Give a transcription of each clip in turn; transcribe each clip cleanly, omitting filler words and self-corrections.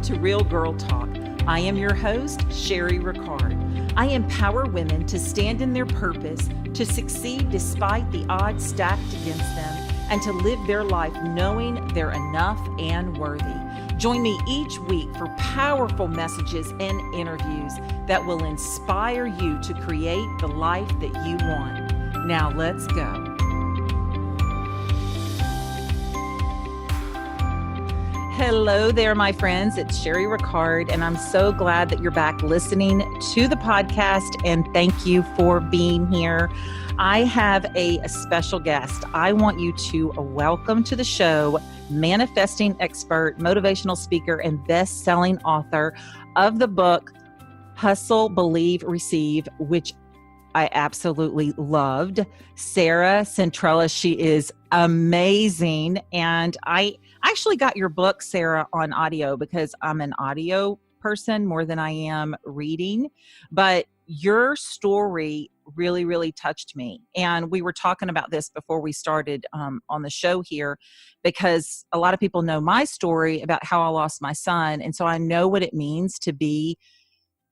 Welcome to Real Girl Talk. I am your host, Sherry Ricard. I empower women to stand in their purpose, to succeed despite the odds stacked against them, and to live their life knowing they're enough and worthy. Join me each week for powerful messages and interviews that will inspire you to create the life that you want. Now let's go. Hello there, my friends. It's Sherry Ricard, and I'm so glad that you're back listening to the podcast, and thank you for being here. I have a special guest. I want you to welcome to the show manifesting expert, motivational speaker, and best-selling author of the book Hustle, Believe, Receive, which I absolutely loved, Sarah Centrella. She is amazing. And I actually got your book, Sarah, on audio because I'm an audio person more than I am reading. But your story really, really touched me. And we were talking about this before we started on the show here, because a lot of people know my story about how I lost my son. And so I know what it means to be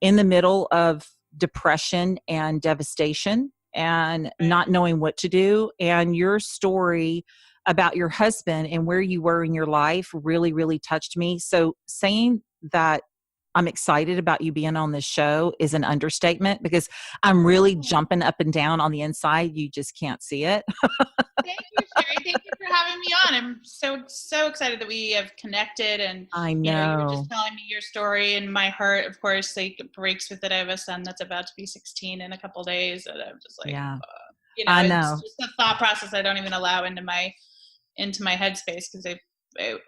in the middle of depression and devastation and not knowing what to do. And your story about your husband and where you were in your life really, really touched me. So saying that I'm excited about you being on this show is an understatement, because I'm really jumping up and down on the inside. You just can't see it. Thank you, Sherry. Thank you for having me on. I'm so excited that we have connected. And I know. You were just telling me your story, and my heart, of course, like breaks with it. I have a son that's about to be 16 in a couple days, and I'm just like, yeah. I know. It's just a thought process I don't even allow into my headspace, because it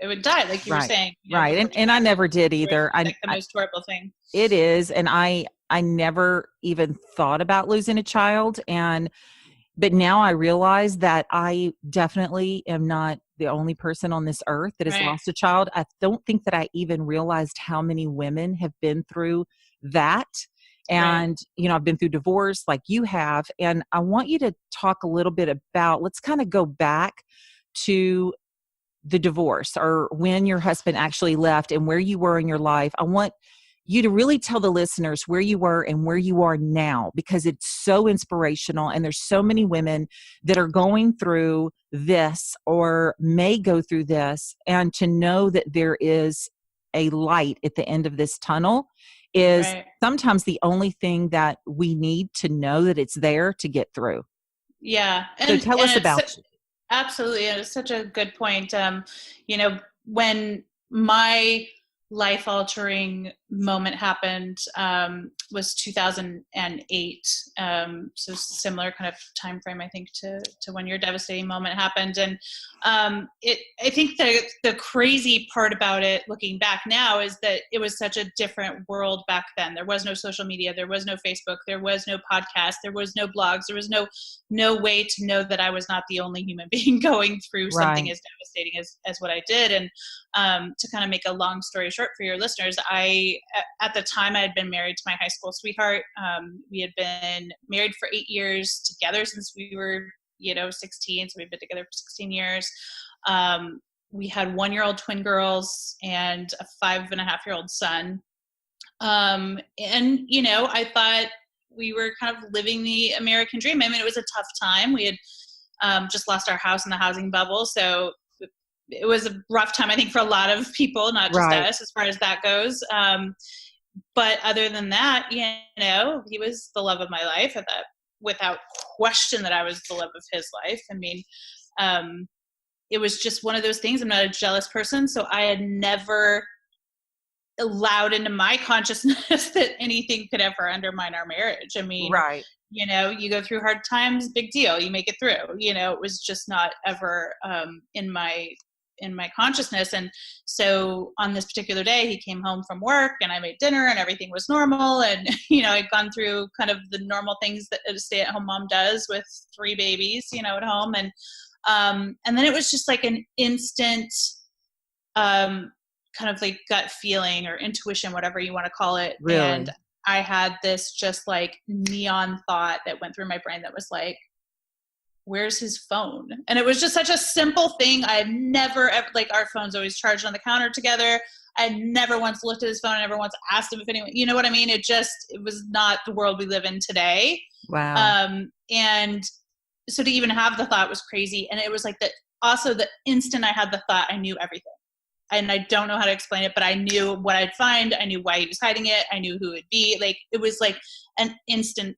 would die, like you were saying. Right. And I never did either. Like the most horrible thing. It is. And I never even thought about losing a child. But now I realize that I definitely am not the only person on this earth that has lost a child. I don't think that I even realized how many women have been through that. And, I've been through divorce like you have. And I want you to talk a little bit about, let's kind of go back to the divorce, or when your husband actually left and where you were in your life. I want you to really tell the listeners where you were and where you are now, because it's so inspirational. And there's so many women that are going through this or may go through this. And to know that there is a light at the end of this tunnel is sometimes the only thing that we need to know, that it's there to get through. Yeah. So tell us about it. Absolutely. And it's such a good point. When my life-altering moment happened, was 2008. So similar kind of time frame, I think, to when your devastating moment happened. And I think the crazy part about it, looking back now, is that it was such a different world back then. There was no social media, there was no Facebook, there was no podcast, there was no blogs, there was no way to know that I was not the only human being going through something as devastating as what I did. And to kind of make a long story short for your listeners, at the time I had been married to my high school sweetheart. We had been married for 8 years, together since we were 16, so we've been together for 16 years. We had 1-year-old twin girls and a 5.5-year-old son. I thought we were kind of living the American dream. I mean, it was a tough time. We had just lost our house in the housing bubble, so it was a rough time, I think, for a lot of people, not just us, as far as that goes. But other than that, he was the love of my life. I thought, without question, that I was the love of his life. I mean, it was just one of those things. I'm not a jealous person, so I had never allowed into my consciousness that anything could ever undermine our marriage. I mean, you go through hard times, big deal, you make it through. It was just not ever in my consciousness. And so on this particular day, he came home from work and I made dinner and everything was normal. And, I'd gone through kind of the normal things that a stay-at-home mom does with 3 babies, at home. And then it was just like an instant, kind of like gut feeling or intuition, whatever you want to call it. Really? And I had this just like neon thought that went through my brain that was like, where's his phone? And it was just such a simple thing. I've never, like, our phone's always charged on the counter together. I never once looked at his phone. I never once asked him if anyone, you know what I mean? It was not the world we live in today. Wow. And so to even have the thought was crazy. And it was like that. Also, the instant I had the thought, I knew everything. And I don't know how to explain it, but I knew what I'd find. I knew why he was hiding it. I knew who it'd be. Like, it was like an instant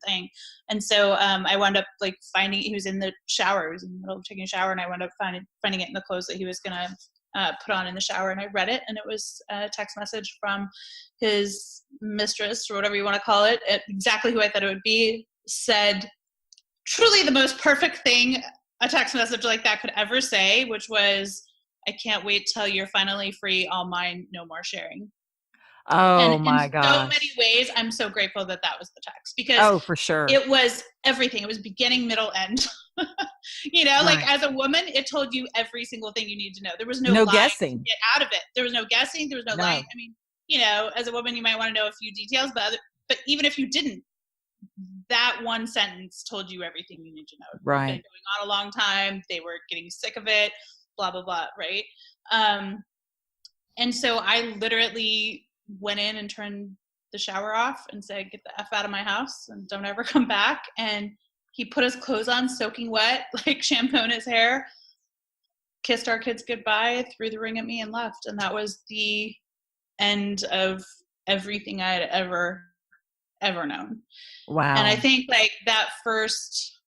thing. And so I wound up like finding, he was in the shower. He was in the middle of taking a shower, and I wound up finding it in the clothes that he was going to put on in the shower. And I read it, and it was a text message from his mistress, or whatever you want to call it, exactly who I thought it would be. Said truly the most perfect thing a text message like that could ever say, which was, I can't wait till you're finally free. All mine, no more sharing. Oh And my in so gosh. many ways, I'm so grateful that that was the text, because For sure. it was everything. It was beginning, middle, end. You know, like, Right. as a woman, it told you every single thing you need to know. There was no No lying to guessing. get out of it. There was no guessing. There was no No. lying. I mean, you know, as a woman, you might want to know a few details, but even if you didn't, that one sentence told you everything you need to know. It's Right. been going on a long time. They were getting sick of it, blah, blah, blah. Right. And so I literally went in and turned the shower off and said, get the F out of my house and don't ever come back. And he put his clothes on soaking wet, like shampoo in his hair, kissed our kids goodbye, threw the ring at me, and left. And that was the end of everything I had ever known. Wow. And I think like that first,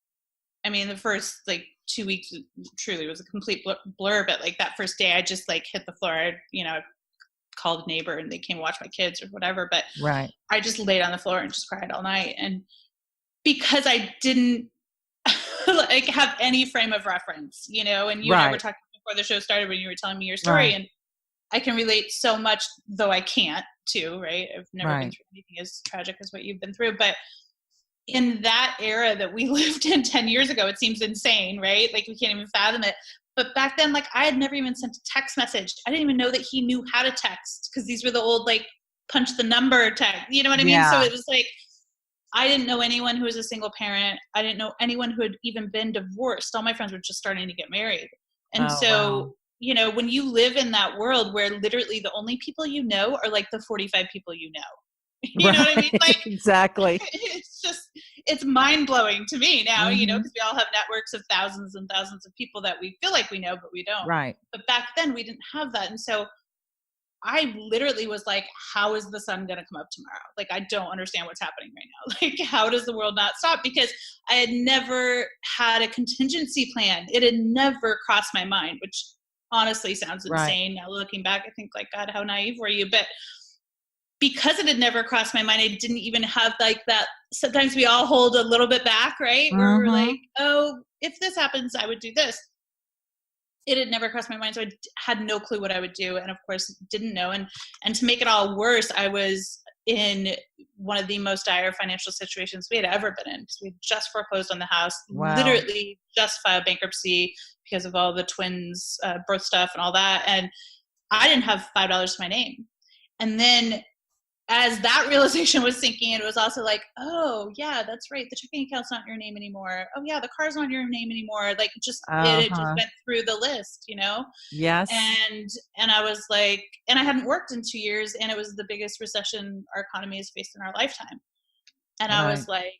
the first like 2 weeks truly was a complete blur, but like that first day I just like hit the floor. I called a neighbor and they came watch my kids or whatever, but right. I just laid on the floor and just cried all night. And because I didn't like have any frame of reference, and you and I were talking before the show started when you were telling me your story, and I can relate so much, though I can't too, right? I've never been through anything as tragic as what you've been through, but in that era that we lived in 10 years ago, it seems insane, right? Like, we can't even fathom it. But back then, like, I had never even sent a text message. I didn't even know that he knew how to text, because these were the old, like, punch the number text. You know what I mean? So it was like, I didn't know anyone who was a single parent. I didn't know anyone who had even been divorced. All my friends were just starting to get married. And when you live in that world where literally the only people you know are like the 45 people you know. You know what I mean? Like, exactly. It's mind blowing to me now, Mm-hmm. because we all have networks of thousands and thousands of people that we feel like we know, but we don't. Right. But back then we didn't have that. And so I literally was like, how is the sun going to come up tomorrow? Like, I don't understand what's happening right now. Like, how does the world not stop? Because I had never had a contingency plan. It had never crossed my mind, which honestly sounds insane. Now looking back, I think, like, God, how naive were you? But because it had never crossed my mind, I didn't even have like that. Sometimes we all hold a little bit back, right? Mm-hmm. Where we're like, oh, if this happens, I would do this. It had never crossed my mind. So I had no clue what I would do. And of course didn't know. And to make it all worse, I was in one of the most dire financial situations we had ever been in. So we had just foreclosed on the house, literally just filed bankruptcy because of all the twins' birth stuff and all that. And I didn't have $5 to my name. And then as that realization was sinking in, it was also like, oh yeah, that's right. The checking account's not in your name anymore. Oh yeah, the car's not in your name anymore. Like, it just went through the list, Yes. And I was like, and I hadn't worked in 2 years, and it was the biggest recession our economy has faced in our lifetime. And I was like,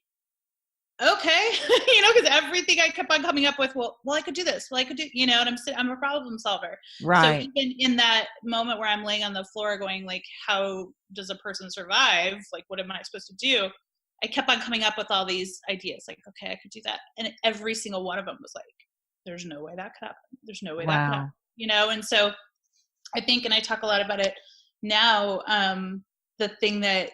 okay, because everything I kept on coming up with, well, I could do this. Well, I could do, and I'm a problem solver. Right. So even in that moment where I'm laying on the floor going like, how does a person survive? Like, what am I supposed to do? I kept on coming up with all these ideas. Like, okay, I could do that. And every single one of them was like, there's no way that could happen. There's no way that could happen, And so I think, and I talk a lot about it now, the thing that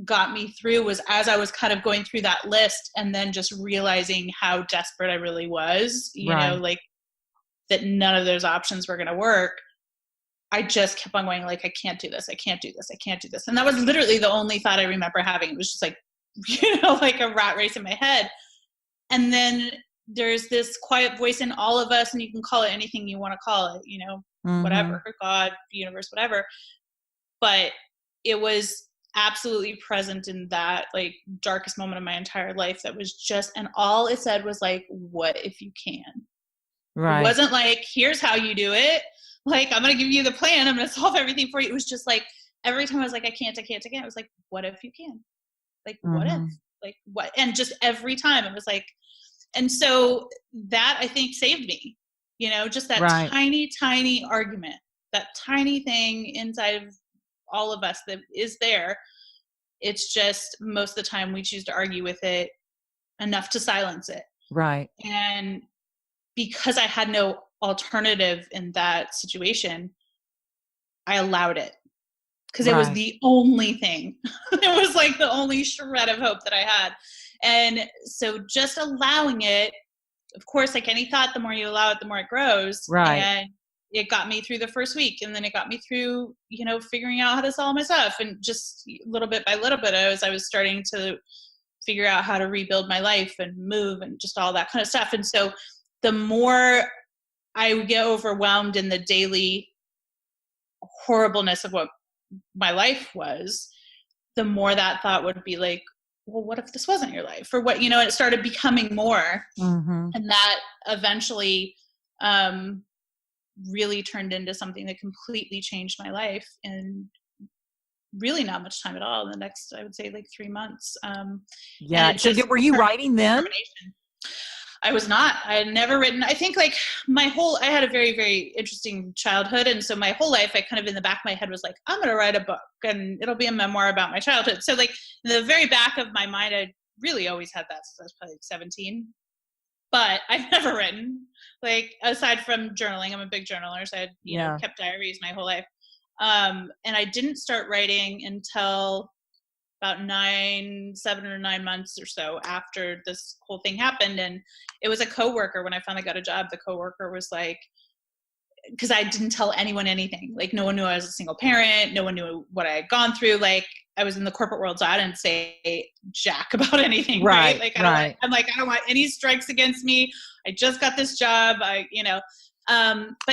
got me through was as I was kind of going through that list and then just realizing how desperate I really was, like that none of those options were going to work. I just kept on going like, I can't do this. I can't do this. I can't do this. And that was literally the only thought I remember having. It was just like, like a rat race in my head. And then there's this quiet voice in all of us, and you can call it anything you want to call it, whatever, God, universe, whatever. But it was absolutely present in that like darkest moment of my entire life. That was just, and all it said was like, what if you can? It Right. wasn't like, here's how you do it. Like, I'm going to give you the plan. I'm going to solve everything for you. It was just like, every time I was like, I can't. It was like, what if you can? Like, what if? Like, what? And just every time it was like, and so that I think saved me, you know, just that tiny, tiny argument, that tiny thing inside of all of us that is there. It's just most of the time we choose to argue with it enough to silence it. Right. And because I had no alternative in that situation, I allowed it because it was the only thing. It was like the only shred of hope that I had. And so just allowing it, of course, like any thought, the more you allow it, the more it grows. Right. And it got me through the first week. And then it got me through, you know, figuring out how to solve my stuff. And just little bit by little bit, as I was starting to figure out how to rebuild my life and move and just all that kind of stuff. And so the more I would get overwhelmed in the daily horribleness of what my life was, the more that thought would be like, well, what if this wasn't your life? Or what, you know, and it started becoming more. And that eventually really turned into something that completely changed my life in really not much time at all. In the next, I would say like 3 months. So were you writing then? I was not. I had never written. I think like I had a very, very interesting childhood. And so my whole life, I kind of in the back of my head was like, I'm going to write a book and it'll be a memoir about my childhood. So like in the very back of my mind, I really always had that. So I was probably like 17, but I've never written, like aside from journaling. I'm a big journaler. So I had, you know, kept diaries my whole life. And I didn't start writing until about 7 or 9 months or so after this whole thing happened. And it was a coworker, when I finally got a job, the coworker was like, because I didn't tell anyone anything. Like no one knew I was a single parent. No one knew what I had gone through. Like I was in the corporate world, so I didn't say jack about anything. Right. Like I don't want any strikes against me. I just got this job. But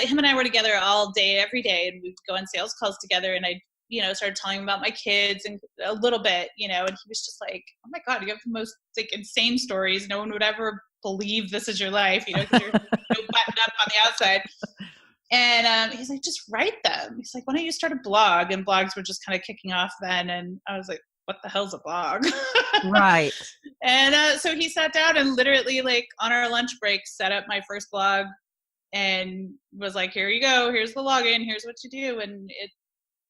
him and I were together all day, every day, and we'd go on sales calls together. And I, you know, started telling him about my kids and a little bit, you know, and he was just like, oh my God, you have the most like insane stories. No one would ever believe this is your life, you know, because you're buttoned up on the outside. And he's like, just write them. He's like, why don't you start a blog? And blogs were just kind of kicking off then. And I was like, what the hell's a blog? Right. And so he sat down and literally like on our lunch break, set up my first blog and was like, here you go. Here's the login. Here's what you do. And it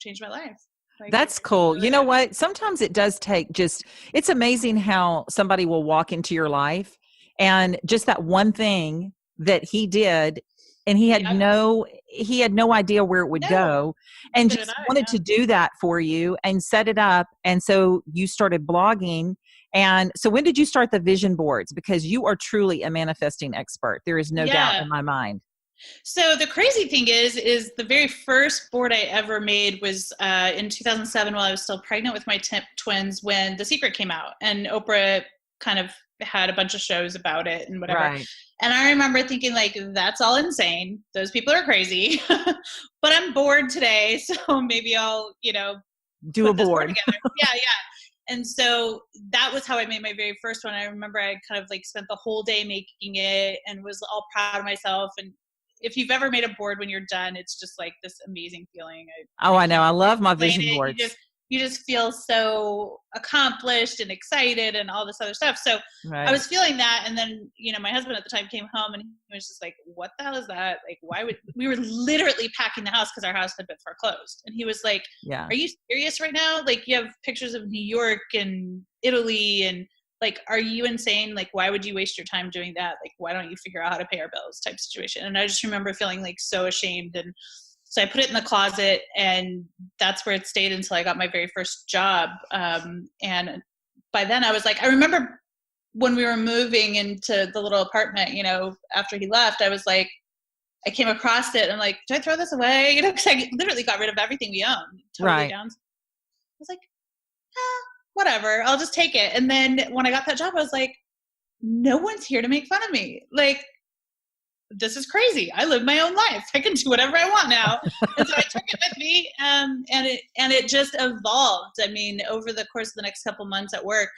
changed my life. Like, that's cool. You know what? Sometimes it does take it's amazing how somebody will walk into your life and just that one thing that he did, and he had no idea where it would go, and just wanted to do that for you and set it up. And so you started blogging. And so when did you start the vision boards? Because you are truly a manifesting expert. There is no doubt in my mind. So the crazy thing is the very first board I ever made was in 2007 while I was still pregnant with my twins, when The Secret came out, and Oprah kind of had a bunch of shows about it and whatever. Right. And I remember thinking like, that's all insane. Those people are crazy, but I'm bored today. So maybe I'll, you know, do a board together. Yeah. And so that was how I made my very first one. I remember I kind of like spent the whole day making it and was all proud of myself. And if you've ever made a board, when you're done, it's just like this amazing feeling. I know. I love my vision boards. You just feel so accomplished and excited and all this other stuff. So I was feeling that. And then, you know, my husband at the time came home and he was just like, what the hell is that? Like, we were literally packing the house because our house had been foreclosed. And he was like, are you serious right now? Like, you have pictures of New York and Italy, and like, are you insane? Like, why would you waste your time doing that? Like, why don't you figure out how to pay our bills type situation? And I just remember feeling like so ashamed. And so I put it in the closet, and that's where it stayed until I got my very first job. And by then I was like, I remember when we were moving into the little apartment, you know, after he left, I was like, I came across it and I'm like, do I throw this away? You know, because I literally got rid of everything we owned. Totally down. I was like, whatever, I'll just take it. And then when I got that job, I was like, no one's here to make fun of me. Like, this is crazy. I live my own life. I can do whatever I want now. And so I took it with me, and it just evolved. I mean, over the course of the next couple months at work,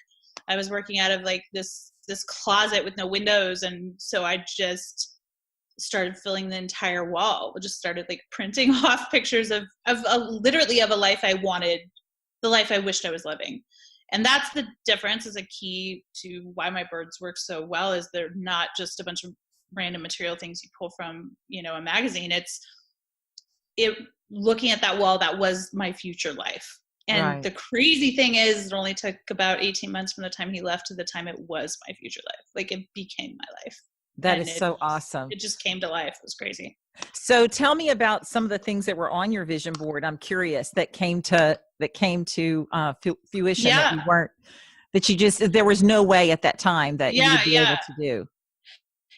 I was working out of like this closet with no windows, and so I just started filling the entire wall. I just started like printing off pictures of literally of a life I wanted, the life I wished I was living. And that's the difference, is a key to why my birds work so well, is they're not just a bunch of random material things you pull from, a magazine. It's looking at that wall, that was my future life. And the crazy thing is, it only took about 18 months from the time he left to the time it was my future life. Like, it became my life. That is so awesome. It just came to life. It was crazy. So tell me about some of the things that were on your vision board. I'm curious, that came to fruition, that you just, there was no way at that time that you would be able to do.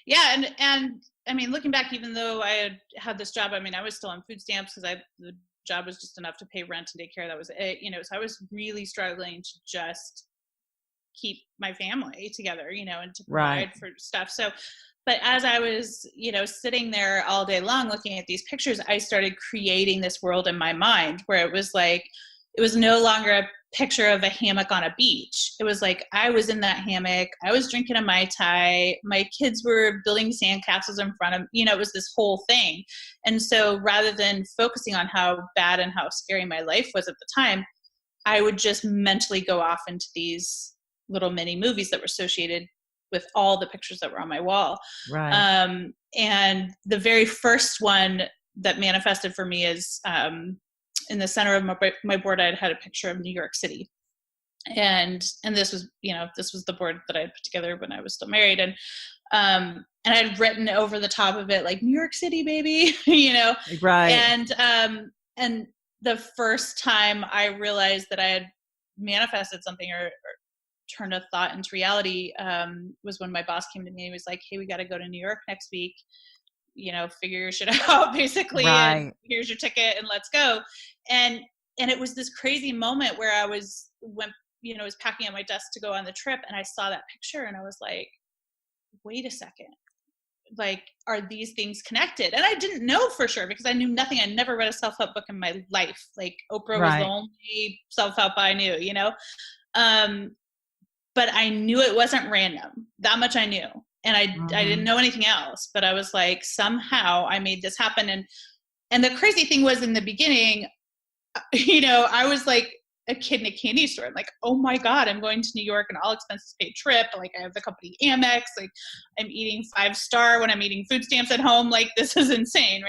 Yeah. And I mean, looking back, even though I had this job, I mean, I was still on food stamps because the job was just enough to pay rent and daycare. That was it, so I was really struggling to just keep my family together, and to provide for stuff. So, but as I was, sitting there all day long looking at these pictures, I started creating this world in my mind where it was like, it was no longer a picture of a hammock on a beach. It was like, I was in that hammock, I was drinking a Mai Tai, my kids were building sandcastles in front of, it was this whole thing. And so rather than focusing on how bad and how scary my life was at the time, I would just mentally go off into these little mini movies that were associated with all the pictures that were on my wall. And the very first one that manifested for me is, in the center of my board, I had a picture of New York City. And this was, this was the board that I had put together when I was still married. And I had written over the top of it, like, New York City, baby, And the first time I realized that I had manifested something or turned a thought into reality, was when my boss came to me and he was like, hey, we got to go to New York next week. Figure your shit out, basically. And here's your ticket and let's go. And it was this crazy moment where I was packing up my desk to go on the trip, and I saw that picture and I was like, wait a second, like, are these things connected? And I didn't know for sure because I knew nothing. I never read a self-help book in my life. Like, Oprah was the only self-help I knew, but I knew it wasn't random. That much I knew. And I didn't know anything else, but I was like, somehow I made this happen. And the crazy thing was, in the beginning, I was like a kid in a candy store. I'm like, oh my God, I'm going to New York, an all expenses paid trip. Like, I have the company Amex. Like, I'm eating 5-star when I'm eating food stamps at home. Like, this is insane.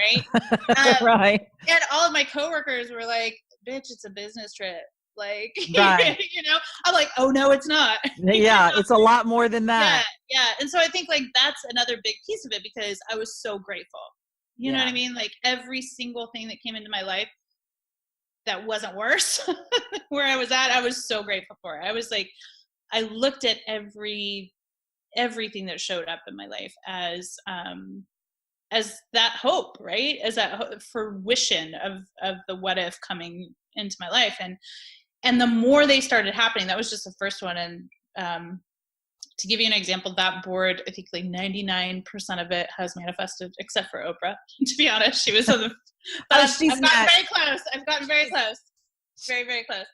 Right. And all of my coworkers were like, bitch, it's a business trip. Like, I'm like, oh no, it's not. It's a lot more than that. Yeah. And so I think, like, that's another big piece of it, because I was so grateful. You know what I mean? Like, every single thing that came into my life that wasn't worse where I was at, I was so grateful for it. I was like, I looked at everything that showed up in my life as that hope, right? As that fruition of the what if coming into my life. And the more they started happening, that was just the first one. And to give you an example, that board, I think like 99% of it has manifested, except for Oprah. To be honest, she was on the. I've gotten very close. I've gotten very close. Very, very close.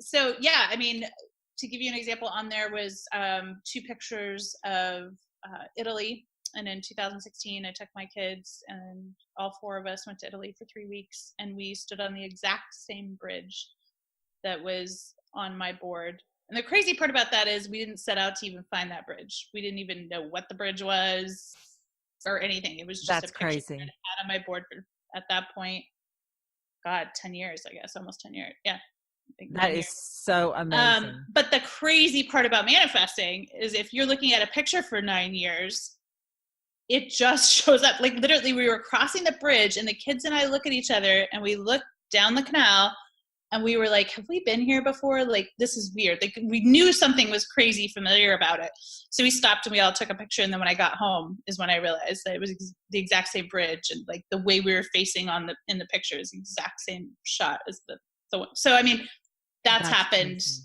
So yeah, I mean, to give you an example, on there was 2 pictures of Italy. And in 2016, I took my kids, and all 4 of us went to Italy for 3 weeks, and we stood on the exact same bridge that was on my board. And the crazy part about that is, we didn't set out to even find that bridge. We didn't even know what the bridge was or anything. It was just a picture crazy. that I had on my board for, at that point, God, 10 years, I guess, almost 10 years. Yeah. That is so amazing. But the crazy part about manifesting is, if you're looking at a picture for 9 years, it just shows up. Like, literally, we were crossing the bridge, and the kids and I look at each other, and we look down the canal, and we were like, have we been here before? Like, this is weird. Like, we knew something was crazy familiar about it. So we stopped and we all took a picture. And then when I got home is when I realized that it was the exact same bridge, and like the way we were facing in the picture is the exact same shot as the one. So, I mean, that's happened. Crazy.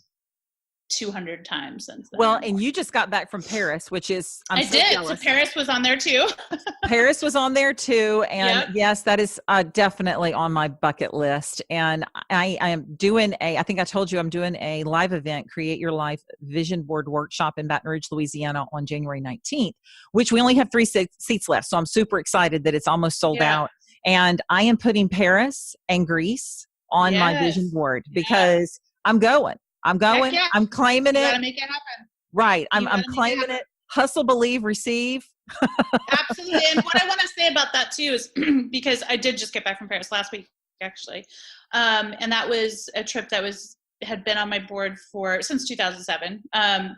200 times since then. Well, and you just got back from Paris, which is, I so did. jealous. So Paris was on there too. Paris was on there too. And Yep. yes, that is definitely on my bucket list. And I am doing I think I told you I'm doing a live event, Create Your Life Vision Board Workshop in Baton Rouge, Louisiana on January 19th, which we only have 3 seats left. So I'm super excited that it's almost sold out. And I am putting Paris and Greece on my vision board because I'm going. I'm claiming it. You gotta make it happen. Right. I'm claiming it. Hustle, believe, receive. Absolutely. And what I want to say about that too is because I did just get back from Paris last week, actually. And that was a trip that had been on my board since 2007.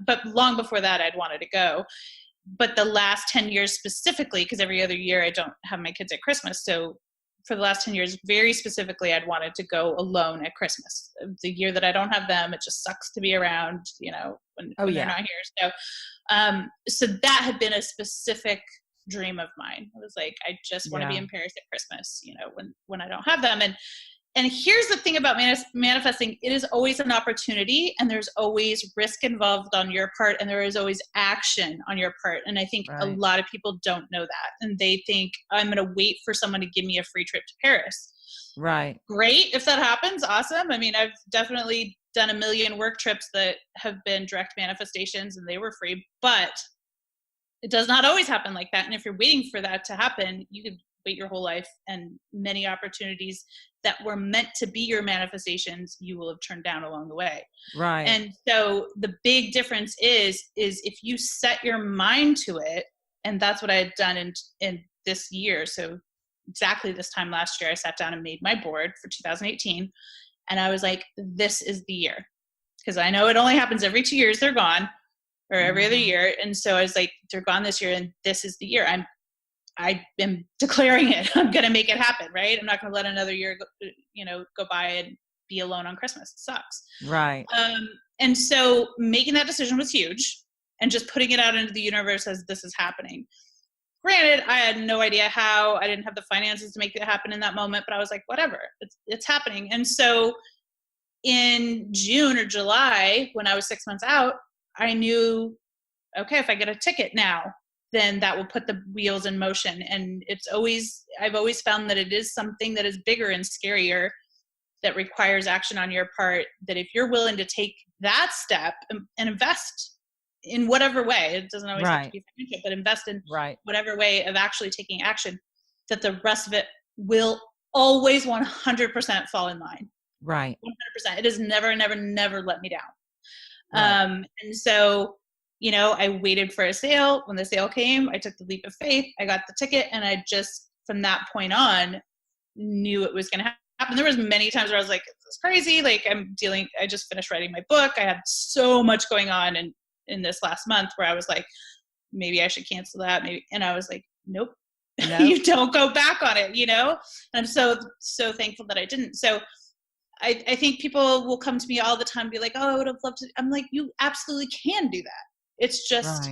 But long before that, I'd wanted to go. But the last 10 years specifically, because every other year I don't have my kids at Christmas. So for the last 10 years, very specifically, I'd wanted to go alone at Christmas. The year that I don't have them, it just sucks to be around, when they're not here. So that had been a specific dream of mine. I was like, I just want to be in Paris at Christmas, when I don't have them. And here's the thing about manifesting. It is always an opportunity, and there's always risk involved on your part, and there is always action on your part. And I think a lot of people don't know that. And they think, I'm going to wait for someone to give me a free trip to Paris. Right. Great. If that happens, awesome. I mean, I've definitely done a million work trips that have been direct manifestations, and they were free, but it does not always happen like that. And if you're waiting for that to happen, you could wait your whole life, and many opportunities that were meant to be your manifestations, you will have turned down along the way. Right. And so the big difference is if you set your mind to it, and that's what I had done in this year. So exactly this time last year, I sat down and made my board for 2018. And I was like, this is the year. Because I know it only happens every 2 years, they're gone, or every other year. And so I was like, they're gone this year, and this is the year. I am declaring it. I'm going to make it happen, right? I'm not going to let another year go by and be alone on Christmas. It sucks. Right. And so making that decision was huge, and just putting it out into the universe as this is happening. Granted, I had no idea how. I didn't have the finances to make it happen in that moment, but I was like, whatever, it's happening. And so in June or July, when I was 6 months out, I knew, okay, if I get a ticket now, then that will put the wheels in motion. And I've always found that it is something that is bigger and scarier, that requires action on your part, that if you're willing to take that step and invest in whatever way, it doesn't always have to be financial, but invest in whatever way of actually taking action, that the rest of it will always 100% fall in line. Right. 100%. It has never, never, never let me down. Right. And so, I waited for a sale. When the sale came, I took the leap of faith. I got the ticket, and I just, from that point on, knew it was going to happen. There was many times where I was like, this is crazy. Like I just finished writing my book. I had so much going on in this last month where I was like, maybe I should cancel that. Maybe. And I was like, nope. You don't go back on it, And I'm so thankful that I didn't. So I think people will come to me all the time and be like, oh, I would have loved to. I'm like, you absolutely can do that. It's just,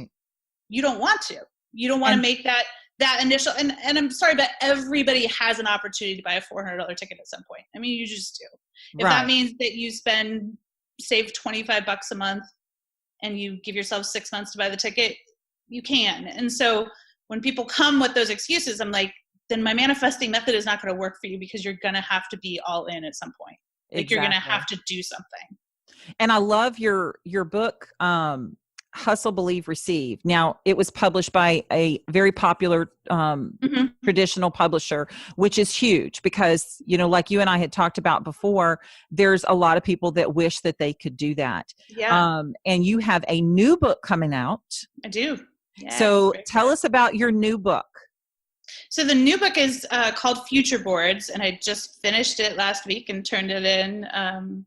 you don't want to. You don't want to make that initial, and I'm sorry, but everybody has an opportunity to buy a $400 ticket at some point. I mean, you just do. If that means that you save $25 a month and you give yourself 6 months to buy the ticket, you can. And so when people come with those excuses, I'm like, then my manifesting method is not going to work for you, because you're going to have to be all in at some point. Like you're going to have to do something. And I love your book, Hustle, Believe, Receive. Now, it was published by a very popular traditional publisher, which is huge because, like you and I had talked about before, there's a lot of people that wish that they could do that. Yeah. And you have a new book coming out. I do. Yes, so tell us about your new book. So the new book is called Future Boards, and I just finished it last week and turned it in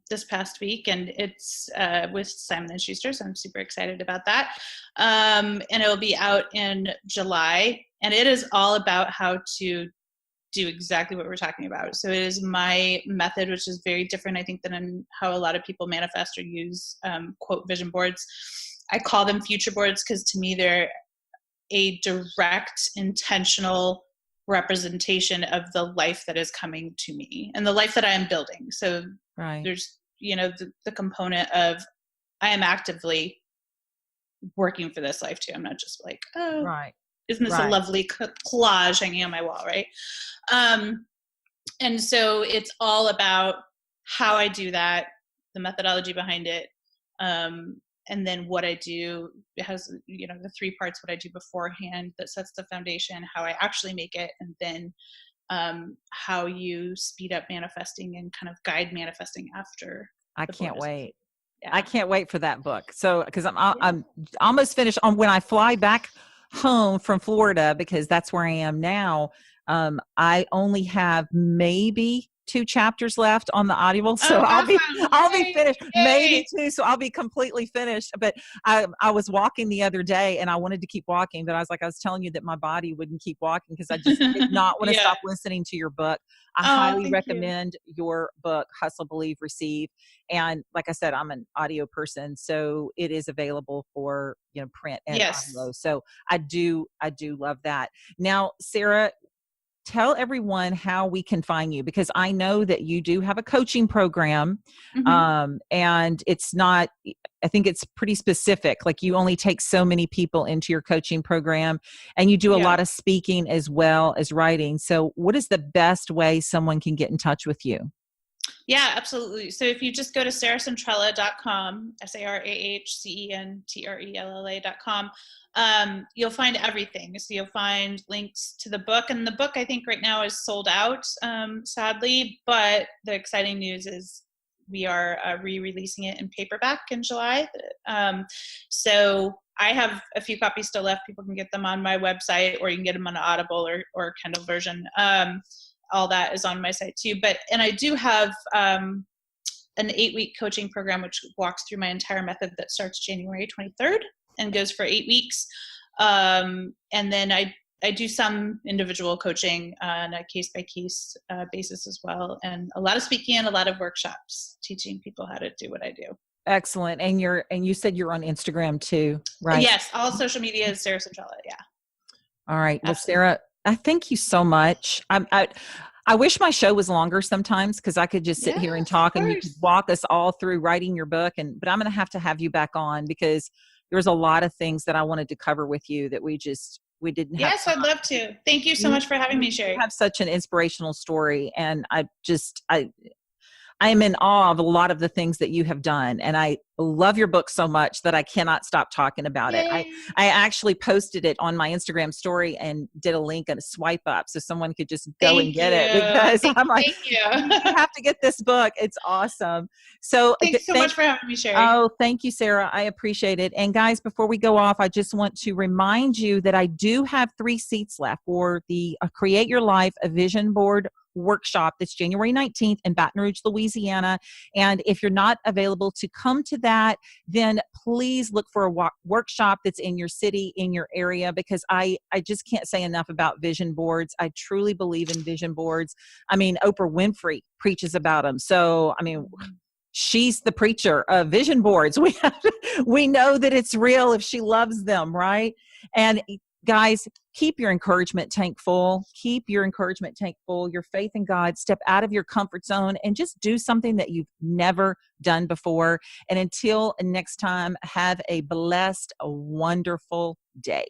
this past week, and it's with Simon & Schuster, so I'm super excited about that. And it will be out in July, and it is all about how to do exactly what we're talking about. So it is my method, which is very different, I think, than how a lot of people manifest or use quote vision boards. I call them future boards because to me they're a direct, intentional representation of the life that is coming to me and the life that I am building. So there's, the component of I am actively working for this life too. I'm not just like, oh, Right. isn't this a lovely collage hanging on my wall, right? And so it's all about how I do that, the methodology behind it, and then what I do. It has, the 3 parts: what I do beforehand that sets the foundation, how I actually make it, and then how you speed up manifesting and kind of guide manifesting after. I can't wait. Yeah. I can't wait for that book. So, because I'm almost finished on when I fly back home from Florida, because that's where I am now. I only have maybe 2 chapters left on the Audible, so I'll be finished. Yay. Maybe 2, so I'll be completely finished. But I was walking the other day, and I wanted to keep walking, but I was telling you that my body wouldn't keep walking because I just did not want to stop listening to your book. I highly recommend your book, Hustle, Believe, Receive. And like I said, I'm an audio person, so it is available for print and audio. So I do love that. Now, Sarah, tell everyone how we can find you, because I know that you do have a coaching program, and it's not, I think it's pretty specific. Like, you only take so many people into your coaching program, and you do a lot of speaking as well as writing. So what is the best way someone can get in touch with you? Yeah, absolutely. So if you just go to sarahcentrella.com, SarahCentrella.com, you'll find everything. So you'll find links to the book, and the book I think right now is sold out, sadly, but the exciting news is we are re-releasing it in paperback in July. So I have a few copies still left. People can get them on my website, or you can get them on Audible or Kindle version. All that is on my site too. And I do have an 8-week coaching program, which walks through my entire method, that starts January 23rd and goes for 8 weeks. And then I do some individual coaching on a case-by-case basis as well. And a lot of speaking and a lot of workshops teaching people how to do what I do. Excellent. And you said you're on Instagram too, right? Yes. All social media is Sarah Centrella. Yeah. All right. Well, Sarah, I thank you so much. I wish my show was longer sometimes, because I could just sit here and talk, and you could walk us all through writing your book. But I'm going to have you back on, because there's a lot of things that I wanted to cover with you that we didn't have. Yes, I'd love to. Thank you so much for having me, Sherry. You have such an inspirational story, and I am in awe of a lot of the things that you have done. And I love your book so much that I cannot stop talking about it. I actually posted it on my Instagram story and did a link and a swipe up so someone could just go and get it, because I'm like, you have to get this book. It's awesome. So thanks so much for having me, Sherry. Oh, thank you, Sarah. I appreciate it. And guys, before we go off, I just want to remind you that I do have 3 seats left for the Create Your Life, a Vision Board workshop that's January 19th in Baton Rouge, Louisiana. And if you're not available to come to that, then please look for a workshop that's in your city, in your area, because I just can't say enough about vision boards. I truly believe in vision boards. I mean, Oprah Winfrey preaches about them. So, I mean, she's the preacher of vision boards. We know that it's real if she loves them, right? And guys, keep your encouragement tank full. Keep your encouragement tank full, your faith in God. Step out of your comfort zone and just do something that you've never done before. And until next time, have a blessed, wonderful day.